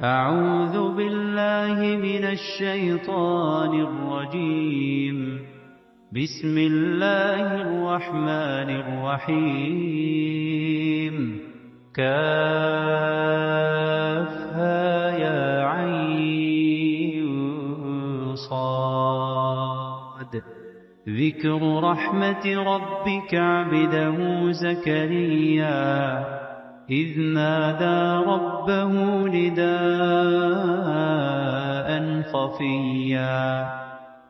أعوذ بالله من الشيطان الرجيم. بسم الله الرحمن الرحيم. كافها يا عين صاد. ذكر رحمة ربك عبده زكريا إذ نادى ربه نداء خفيا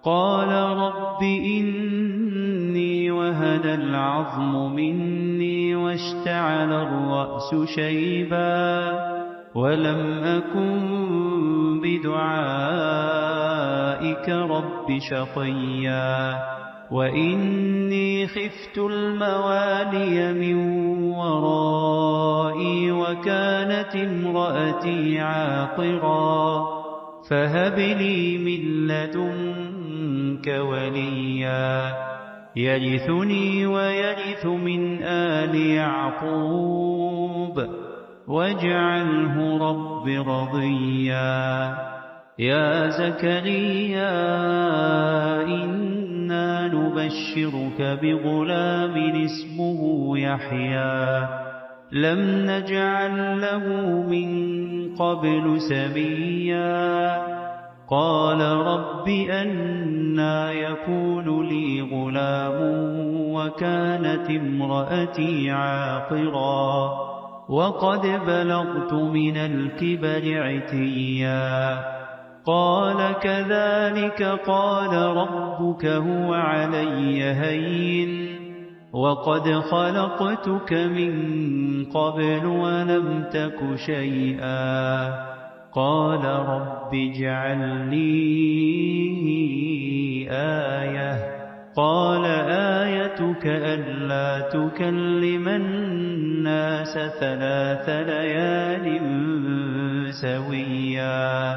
قال رب إني وهن العظم مني واشتعل الرأس شيبا ولم أكن بدعائك رب شقيا وإني خفت الموالي من ورائي وكانت امرأتي عاقرا فهب لي من لدنك وليا يرثني ويرث من آل يعقوب واجعله رب رضيا. يا زكريا إنا نبشرك بغلام اسمه يحيى لم نجعل له من قبل سميا قال رب أنى يكون لي غلام وكانت امرأتي عاقرا وقد بلغت من الكبر عتيا قال كذلك قال ربك هو علي هين وقد خلقتك من قبل ولم تك شيئا قال رب اجعل لي آية قال آيتك ألا تكلم الناس 3 ليال سويا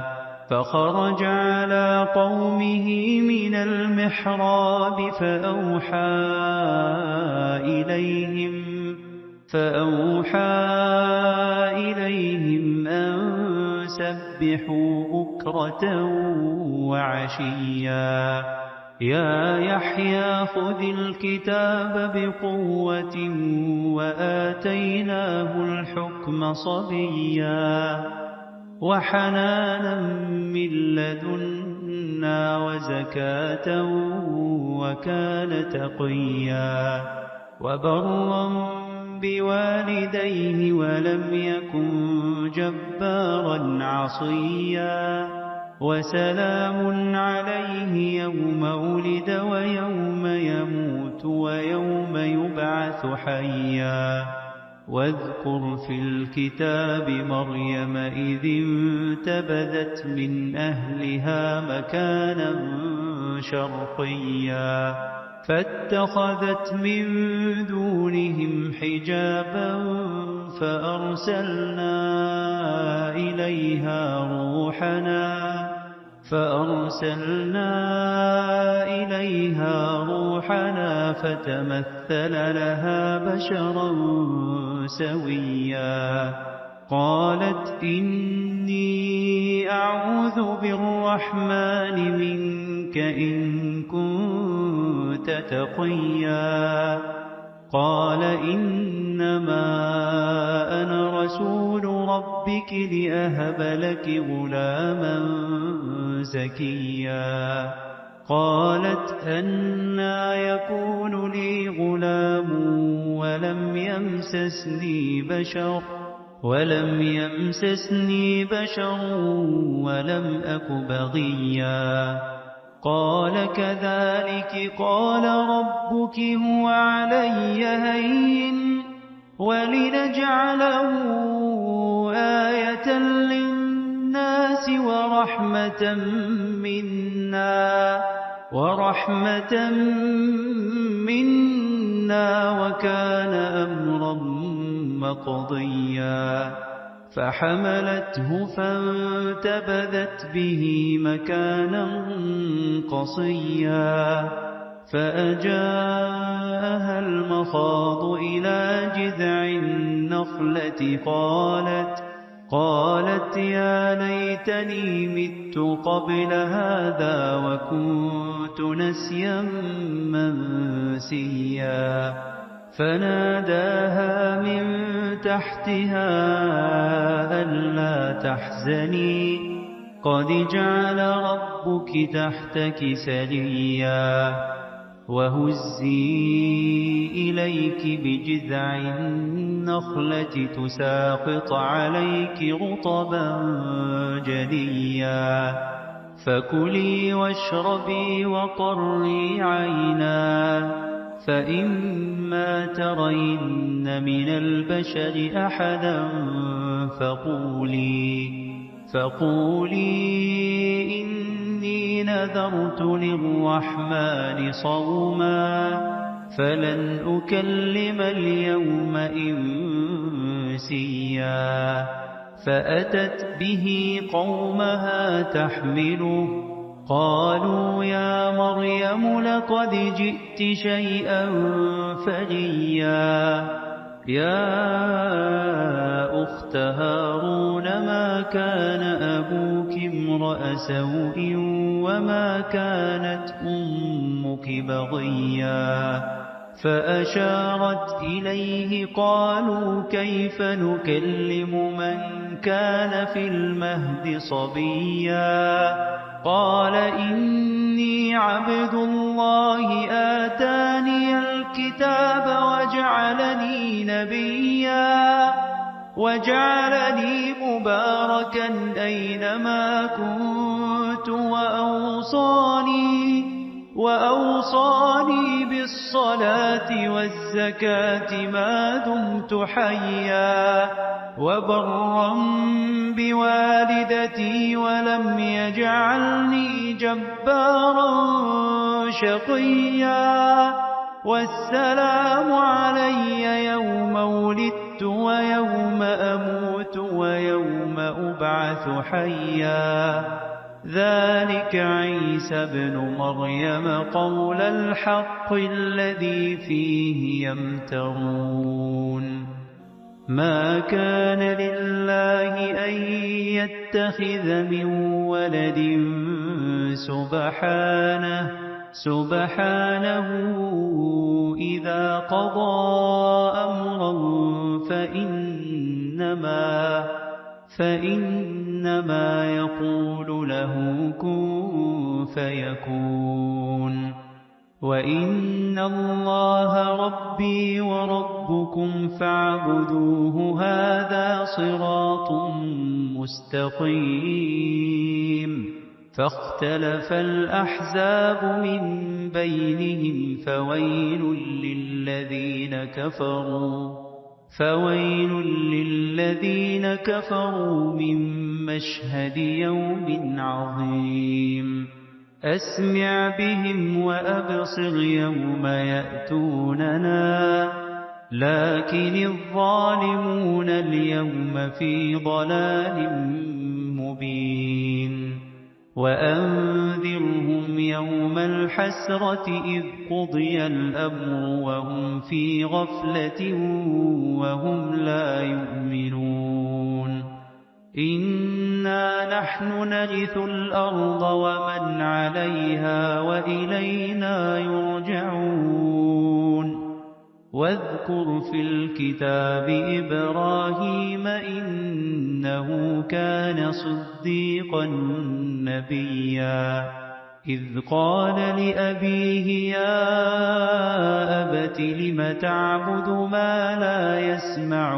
فخرج على قومه من المحراب فأوحى إليهم أن سبحوا بكرة وعشيا يا يحيى خذ الكتاب بقوة وآتيناه الحكم صبيا وحنانا من لدنا وزكاة وكان تقيا وبرا بوالديه ولم يكن جبارا عصيا وسلام عليه يوم ولد ويوم يموت ويوم يبعث حيا واذكر في الكتاب مريم إذ انتبذت من أهلها مكانا شرقيا فاتخذت من دونهم حجابا فأرسلنا إليها روحنا فتمثل لها بشرا سويا قالت إني أعوذ بالرحمن منك إن كنت تقيا قال إنما أنا رسول ربك لأهب لك غلاما زكيا قالت أنى يكون لي غلام ولم يمسسني بشر ولم أك بغيا قال كذلك قال ربك هو علي هين ولنجعله آية للناس ورحمة منا وكان أمرا مقضيا فحملته فانتبذت به مكانا قصيا فأجاءها المخاض إلى جذع النخلة قالت يا ليتني مت قبل هذا وكنت نسيا منسيا فناداها من تحتها ألا تحزني قد جعل ربك تحتك سريا وهزي إليك بجذع النخلة تساقط عليك رطبا جنيا فكلي واشربي وقري عينا فإما ترين من البشر أحدا فقولي إني نذرت للرحمن صوما فلن أكلم اليوم إنسيا فأتت به قومها تحمله قالوا يا مريم لقد جئت شيئا فريا يا أخت هارون ما كان أبوك امرأ سوء وما كانت أمك بغيا فأشارت إليه قالوا كيف نكلم من كان في المهد صبيا قال إني عبد الله آتاني الكتاب وجعلني مباركا أينما كنت وأوصاني بالصلاة والزكاة ما دمت حيا وبرا بوالدتي ولم يجعلني جبارا شقيا والسلام علي يوم ولدت ويوم أموت ويوم أبعث حيا ذلك عيسى ابن مريم قول الحق الذي فيه يمترون ما كان لله أن يتخذ من ولد سبحانه إذا قضى أمرا فإنما يقول له كن فيكون وإن الله ربي وربكم فاعبدوه هذا صراط مستقيم فاختلف الأحزاب من بينهم فويل للذين كفروا من مشهد يوم عظيم أسمع بهم وأبصر يوم يأتوننا لكن الظالمون اليوم في ضلال مبين وأنذرهم يوم الحسرة إذ قضي الأمر وهم في غفلة وهم لا يؤمنون إنا نحن نرث الأرض ومن عليها وإلينا يرجعون واذكر في الكتاب إبراهيم إنه كان صديقا نبيا إذ قال لأبيه يا أبت لم تعبد ما لا يسمع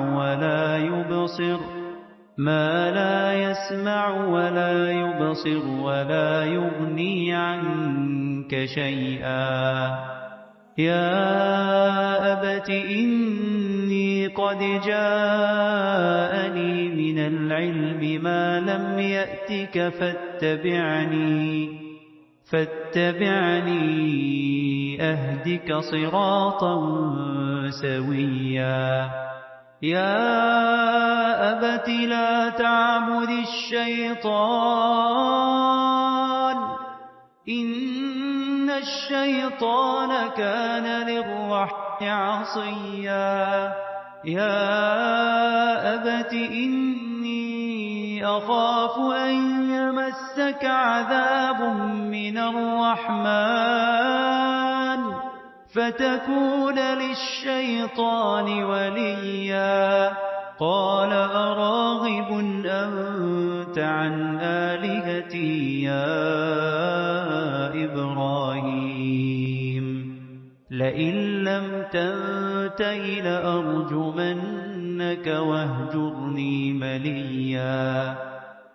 ولا يبصر ولا يغني عنك شيئا يا أبت إني قد جاءني من العلم ما لم يأتك فاتبعني أهدك صراطا سويا يا أبت لا تعبد الشيطان إن الشيطان كان للرحمن عصيا يا أبت إني أخاف أن يمسك عذاب من الرحمن فتكون للشيطان وليا قال أراغب أنت عن آلهتي يا إبراهيم لئن لم تنته لأرجمنك واهجرني مليا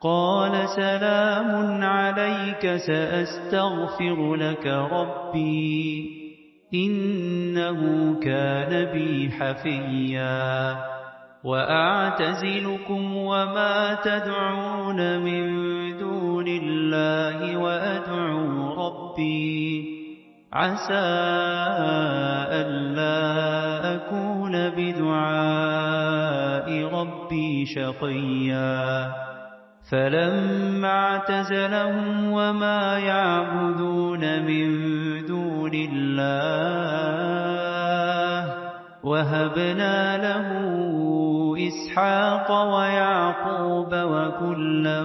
قال سلام عليك سأستغفر لك ربي إنه كان بي حفيا وأعتزلكم وما تدعون من دون الله وأدعو ربي عسى ألا أكون بدعاء ربي شقيا فلما اعتزلهم وما يعبدون من دون الله وهبنا له إسحاق ويعقوب وكلا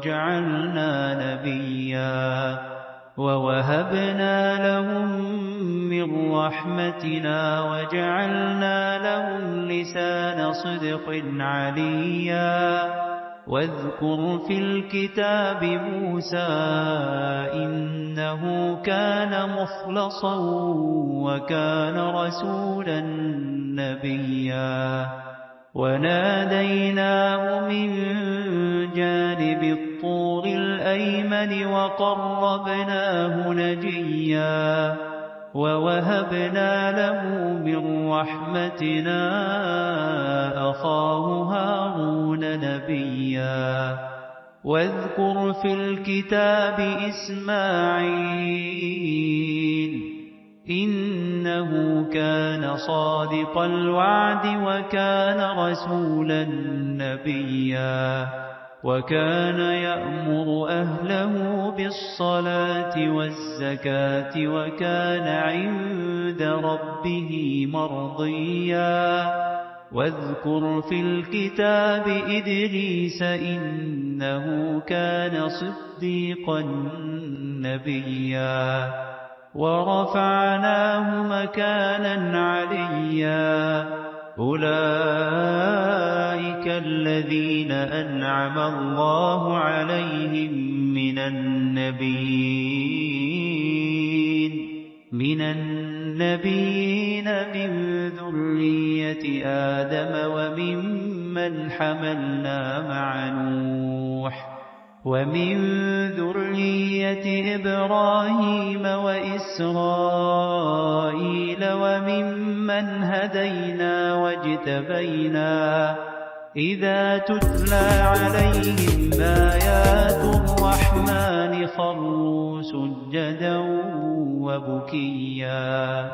جعلنا نبيا ووهبنا لهم من رحمتنا وجعلنا لهم لسان صدق عليا واذكر في الكتاب موسى إنه كان مخلصا وكان رسولا نبيا وناديناه من جانب الطور الأيمن وقربناه نجيا ووهبنا له من رحمتنا أخاه هارون نبيا واذكر في الكتاب إسماعيل إنه كان صادق الوعد وكان رسولا نبيا وكان يأمر أهله بالصلاة والزكاة وكان عند ربه مرضيا واذكر في الكتاب إدريس إنه كان صديقا نبيا ورفعناه مكانا عليا أولئك الذين أنعم الله عليهم من النبيين من ذرية آدم وممن حملنا مع نوح ومن ذرية إبراهيم وإسرائيل وممن هدينا واجتبينا إذا تتلى عليهم آيات الرحمن خروا سجدا وبكيا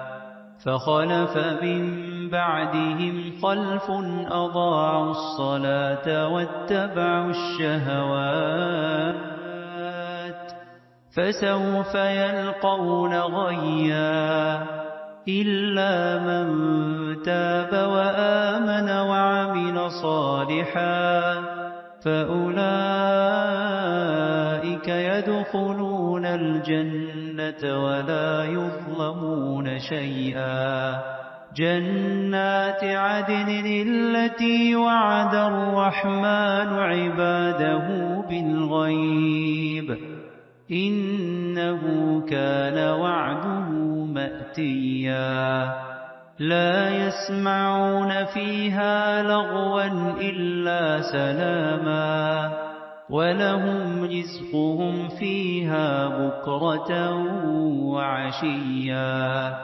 فخلف من بعدهم خلف أضاعوا الصلاة واتبعوا الشهوات فسوف يلقون غيا إلا من تاب وآمن وعمل صالحا فأولئك يدخلون الجنة ولا يظلمون شيئا جنات عدن التي وعد الرحمن عباده بالغيب إنه كان وعده مأتيا لا يسمعون فيها لغوا إلا سلاما ولهم رزقهم فيها بكرة وعشيا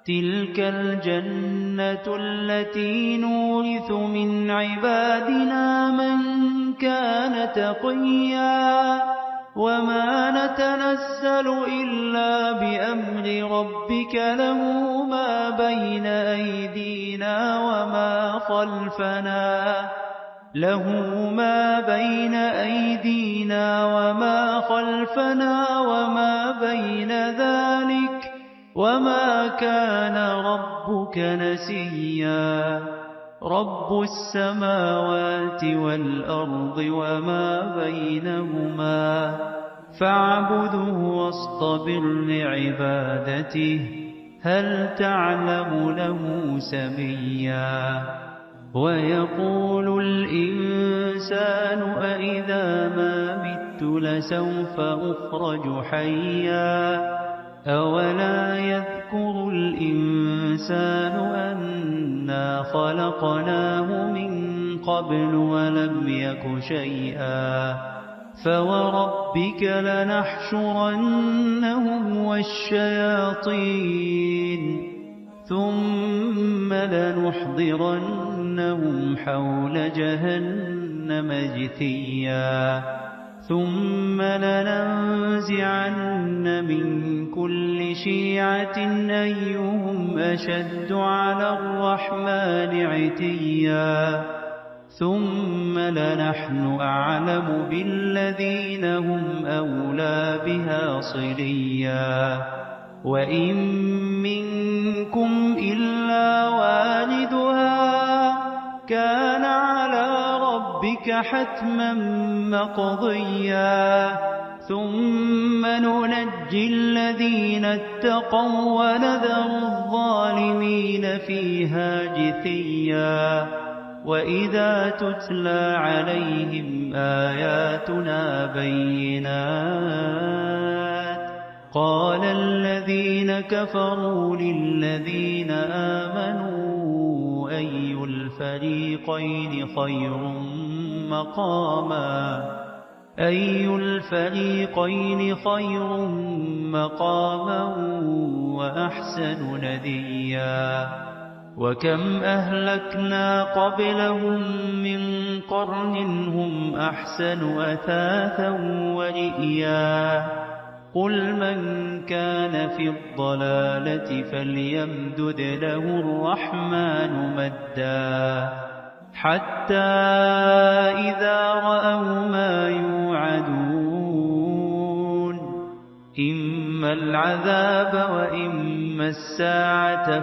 تلك الجنة التي نورث من عبادنا من كان تقيا وما نتنزل إلا بأمر ربك له ما بين أيدينا وما خلفنا وما بين ذلك وما كان ربك نسيا رب السماوات والأرض وما بينهما فاعبده واصطبر لعبادته هل تعلم له سميا ويقول الإنسان أإذا ما مت لسوف أخرج حيا أولا يذكر الإنسان أنا خلقناه من قبل ولم يك شيئا فوربك لنحشرنهم والشياطين ثم لنحضرنهم حول جهنم جثيا ثم لننزعن من كل شيعة أيهم أشد على الرحمن عتيا ثم لنحن أعلم بالذين هم أولى بها صليا وإن منكم إلا واردها كان على ربك حتما مقضيا ثم ننجي الذين اتقوا ونذر الظالمين فيها جثيا وإذا تتلى عليهم آياتنا بينات قال الذين كفروا للذين آمنوا أي الفريقين خير مقاما وأحسن نديا وكم أهلكنا قبلهم من قرن هم أحسن أثاثا ورئيا قل من كان في الضلالة فليمدد له الرحمن مدا حتى إذا رأوا ما يوعدون إما العذاب وإما الساعة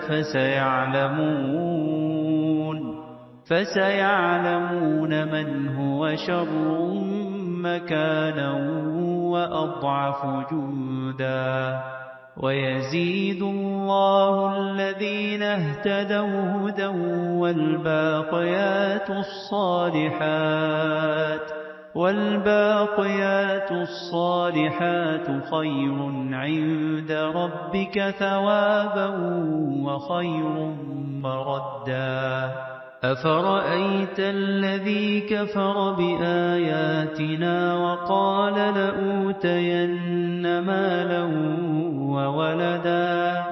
فسيعلمون من هو شر مكانا وأضعف جندا ويزيد الله الذين اهتدوا هدى والباقيات الصالحات خير عند ربك ثوابا وخير مردا أفرأيت الذي كفر بآياتنا وقال لأوتين مالا وولدا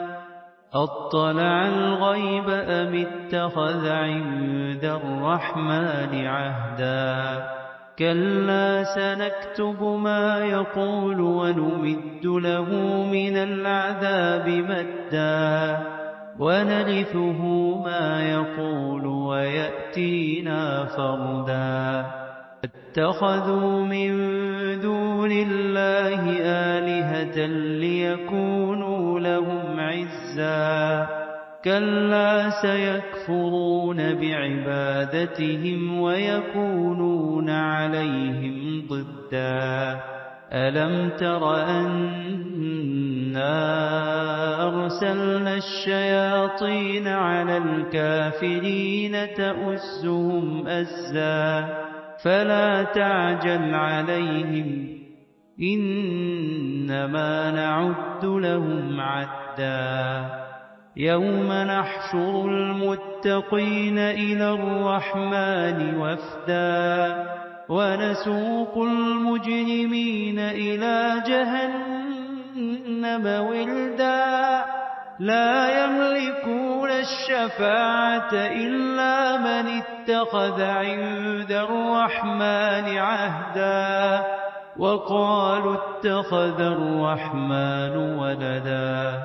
أطلع الغيب أم اتخذ عند الرحمن عهدا كلا سنكتب ما يقول ونمد له من العذاب مدا ونرثه ما يقول ويأتينا فردا اتخذوا من دون الله آلهة ليكونوا لهم عزا كلا سيكفرون بعبادتهم ويكونون عليهم ضدا ألم تر أنا أرسلنا الشياطين على الكافرين تؤزهم أزا فلا تعجل عليهم إنما نعد لهم عدا يوم نحشر المتقين إلى الرحمن وفدا ونسوق المجرمين إلى جهنم وردا لا يملكون الشفاعة إلا من اتخذ عند الرحمن عهدا وقالوا اتخذ الرحمن ولدا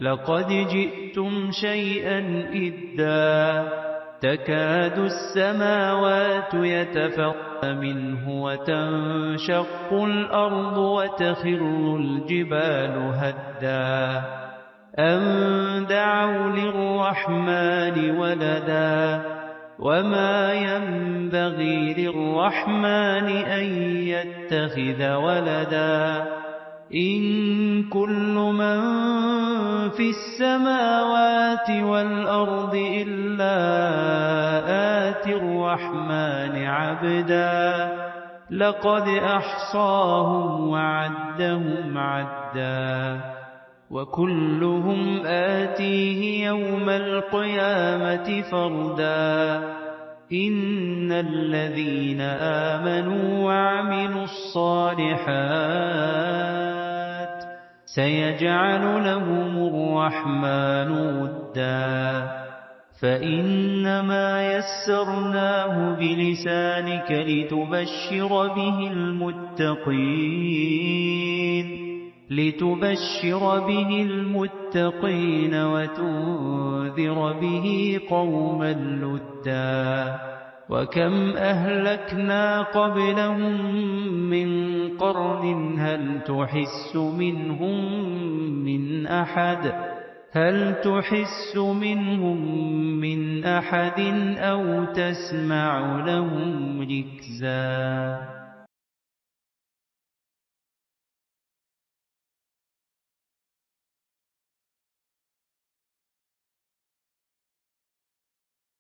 لقد جئتم شيئا إدا تكاد السماوات يتفطرن منه وتنشق الأرض وتخر الجبال هدا أن دعوا للرحمن ولدا وما ينبغي للرحمن أن يتخذ ولدا إن كل من في السماوات والأرض إلا آتي الرحمن عبدا لقد أحصاهم وعدهم عدا وكلهم آتيه يوم القيامة فردا إن الذين آمنوا وعملوا الصالحات سيجعل لهم الرحمن ودا فإنما يسرناه بلسانك لتبشر به المتقين وتنذر به قوما لدا وكم أهلكنا قبلهم من قرن هل تحس منهم من أحد أو تسمع لهم ركزا